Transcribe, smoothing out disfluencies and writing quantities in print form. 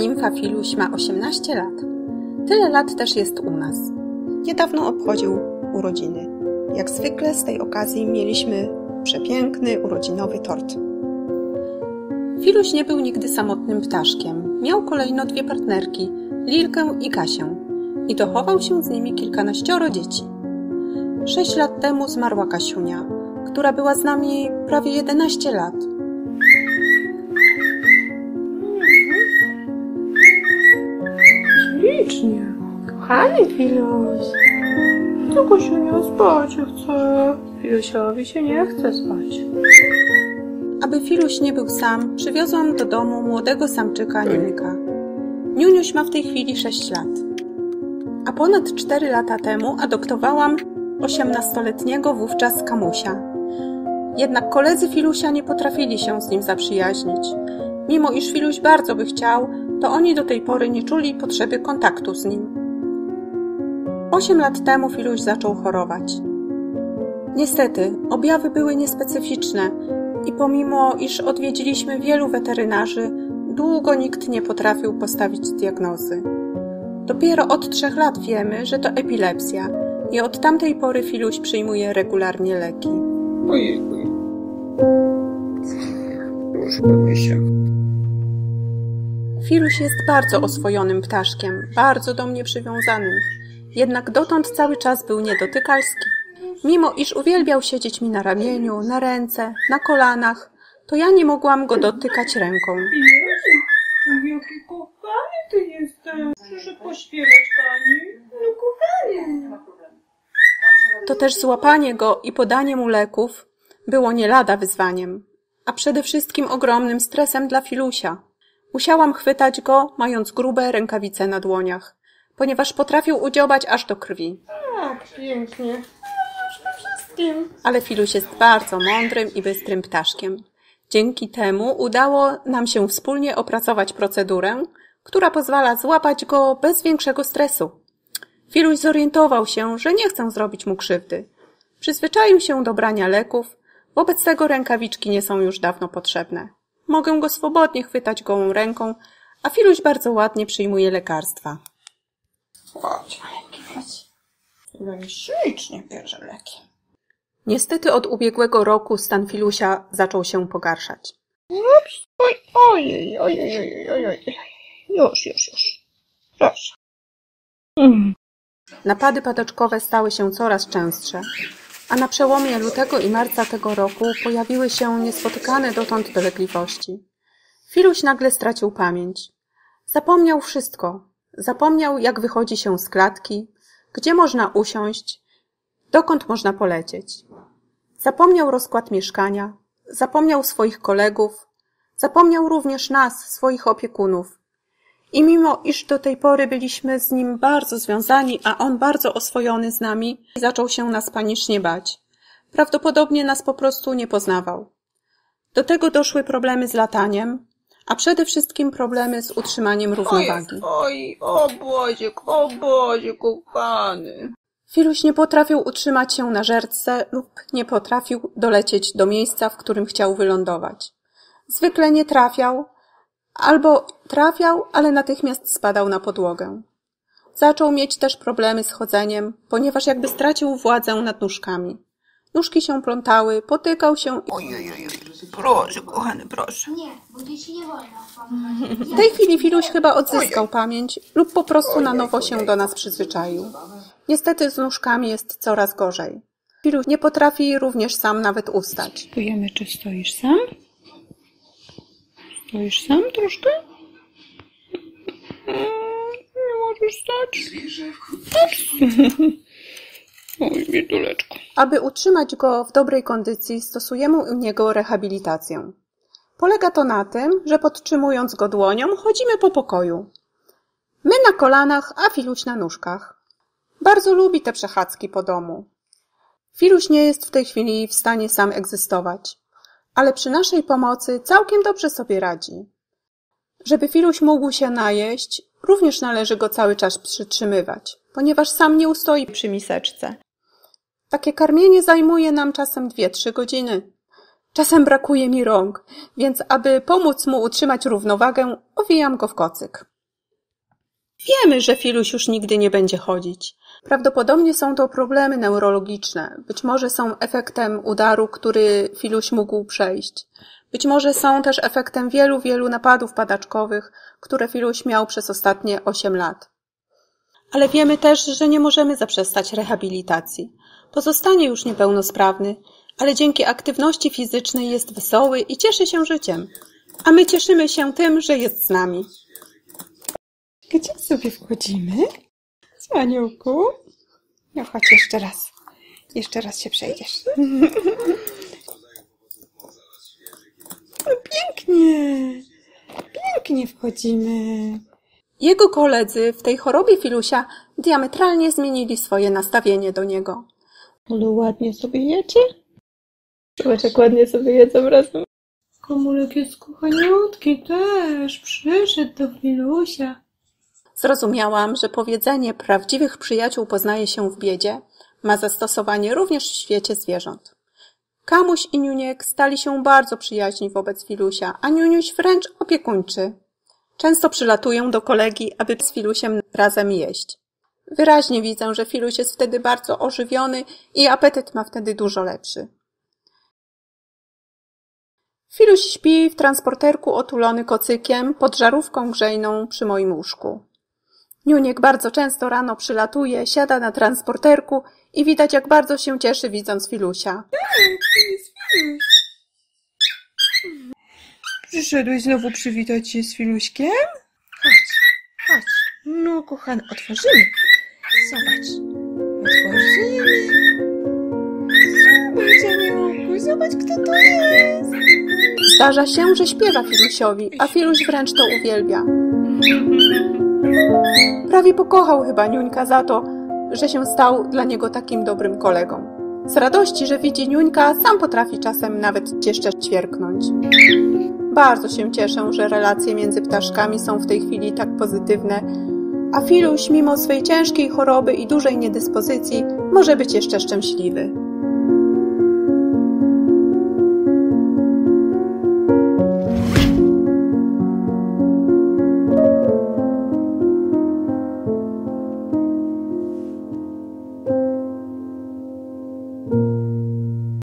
nimfa Filuś ma 18 lat. Tyle lat też jest u nas. Niedawno obchodził urodziny. Jak zwykle z tej okazji mieliśmy przepiękny urodzinowy tort. Filuś nie był nigdy samotnym ptaszkiem. Miał kolejno 2 partnerki, Lilkę i Kasię. I dochował się z nimi kilkanaścioro dzieci. 6 lat temu zmarła Kasiunia, która była z nami prawie 11 lat. Ślicznie. Kochany Filuś. To Kasiunia spać chce. Filusiowi się nie chce spać. Aby Filuś nie był sam, przywiozłam do domu młodego samczyka Niuńka. Niuniuś ma w tej chwili 6 lat. A ponad 4 lata temu adoptowałam 18-letniego wówczas Kamusia. Jednak koledzy Filusia nie potrafili się z nim zaprzyjaźnić. Mimo iż Filuś bardzo by chciał, to oni do tej pory nie czuli potrzeby kontaktu z nim. 8 lat temu Filuś zaczął chorować. Niestety, objawy były niespecyficzne i pomimo iż odwiedziliśmy wielu weterynarzy, długo nikt nie potrafił postawić diagnozy. Dopiero od 3 lat wiemy, że to epilepsja i od tamtej pory Filuś przyjmuje regularnie leki. Ojejku. Już bawię się. Filuś jest bardzo oswojonym ptaszkiem, bardzo do mnie przywiązanym. Jednak dotąd cały czas był niedotykalski. Mimo iż uwielbiał siedzieć mi na ramieniu, na ręce, na kolanach, to ja nie mogłam go dotykać ręką. Jaki kochany ty jesteś. Przyszedł pośpiewać pani. No kochany. To też złapanie go i podanie mu leków było nie lada wyzwaniem, a przede wszystkim ogromnym stresem dla Filusia. Musiałam chwytać go, mając grube rękawice na dłoniach, ponieważ potrafił udziobać aż do krwi. Tak, pięknie. Wszystkim. Ale Filuś jest bardzo mądrym i bystrym ptaszkiem. Dzięki temu udało nam się wspólnie opracować procedurę, która pozwala złapać go bez większego stresu. Filuś zorientował się, że nie chcę zrobić mu krzywdy. Przyzwyczaił się do brania leków, wobec tego rękawiczki nie są już dawno potrzebne. Mogę go swobodnie chwytać gołą ręką, a Filuś bardzo ładnie przyjmuje lekarstwa. Chodź. No i ślicznie bierze leki. Niestety od ubiegłego roku stan Filusia zaczął się pogarszać. Ups, ojej. Już. Proszę. Napady padaczkowe stały się coraz częstsze, a na przełomie lutego i marca tego roku pojawiły się niespotykane dotąd dolegliwości. Filuś nagle stracił pamięć. Zapomniał wszystko. Zapomniał, jak wychodzi się z klatki, gdzie można usiąść, dokąd można polecieć. Zapomniał rozkład mieszkania, zapomniał swoich kolegów, zapomniał również nas, swoich opiekunów. I mimo iż do tej pory byliśmy z nim bardzo związani, a on bardzo oswojony z nami, zaczął się nas panicznie bać. Prawdopodobnie nas po prostu nie poznawał. Do tego doszły problemy z lataniem, a przede wszystkim problemy z utrzymaniem równowagi. O Boże, kochany. Filuś nie potrafił utrzymać się na żertce lub nie potrafił dolecieć do miejsca, w którym chciał wylądować. Zwykle nie trafiał, albo trafiał, ale natychmiast spadał na podłogę. Zaczął mieć też problemy z chodzeniem, ponieważ jakby stracił władzę nad nóżkami. Nóżki się plątały, potykał się i... Ojej, proszę, kochany, proszę. Nie, bo dzieci nie wolno. W tej chwili Filuś chyba odzyskał pamięć lub po prostu na nowo się do nas przyzwyczaił. Niestety z nóżkami jest coraz gorzej. Filuś nie potrafi również sam nawet ustać. Spróbujemy, czy stoisz sam? Stoisz sam troszkę? Nie możesz stać? Oj, bieduleczko. Aby utrzymać go w dobrej kondycji, stosujemy u niego rehabilitację. Polega to na tym, że podtrzymując go dłonią, chodzimy po pokoju. My na kolanach, a Filuś na nóżkach. Bardzo lubi te przechadzki po domu. Filuś nie jest w tej chwili w stanie sam egzystować, ale przy naszej pomocy całkiem dobrze sobie radzi. Żeby Filuś mógł się najeść, również należy go cały czas przytrzymywać, ponieważ sam nie ustoi przy miseczce. Takie karmienie zajmuje nam czasem 2-3 godziny. Czasem brakuje mi rąk, więc aby pomóc mu utrzymać równowagę, owijam go w kocyk. Wiemy, że Filuś już nigdy nie będzie chodzić. Prawdopodobnie są to problemy neurologiczne. Być może są efektem udaru, który Filuś mógł przejść. Być może są też efektem wielu napadów padaczkowych, które Filuś miał przez ostatnie 8 lat. Ale wiemy też, że nie możemy zaprzestać rehabilitacji. Pozostanie już niepełnosprawny, ale dzięki aktywności fizycznej jest wesoły i cieszy się życiem. A my cieszymy się tym, że jest z nami. Gdzie sobie wchodzimy? Co, Aniołku? No chodź jeszcze raz. Jeszcze raz się przejdziesz. No pięknie. Pięknie wchodzimy. Jego koledzy w tej chorobie Filusia diametralnie zmienili swoje nastawienie do niego. Ale ładnie sobie jecie? Zobacz, jak ładnie sobie jedzą razem. Komulek jest kochaniutki też. Przyszedł do Filusia. Zrozumiałam, że powiedzenie prawdziwych przyjaciół poznaje się w biedzie ma zastosowanie również w świecie zwierząt. Kamuś i Niuniek stali się bardzo przyjaźni wobec Filusia, a Niuniuś wręcz opiekuńczy. Często przylatują do kolegi, aby z Filusiem razem jeść. Wyraźnie widzę, że Filuś jest wtedy bardzo ożywiony i apetyt ma wtedy dużo lepszy. Filuś śpi w transporterku otulony kocykiem pod żarówką grzejną przy moim łóżku. Niuniek bardzo często rano przylatuje, siada na transporterku i widać, jak bardzo się cieszy, widząc Filusia. Przyszedłeś znowu przywitać się z Filuśkiem? Chodź. No, kochany, otworzymy. Zobacz. Otworzymy. Zobacz, Aniołku, zobacz, kto to jest. Zdarza się, że śpiewa Filusiowi, a Filuś wręcz to uwielbia. Prawie pokochał chyba Niuńka za to, że się stał dla niego takim dobrym kolegą. Z radości, że widzi Niuńka, sam potrafi czasem nawet jeszcze ćwierknąć. Bardzo się cieszę, że relacje między ptaszkami są w tej chwili tak pozytywne, a Filuś mimo swej ciężkiej choroby i dużej niedyspozycji może być jeszcze szczęśliwy.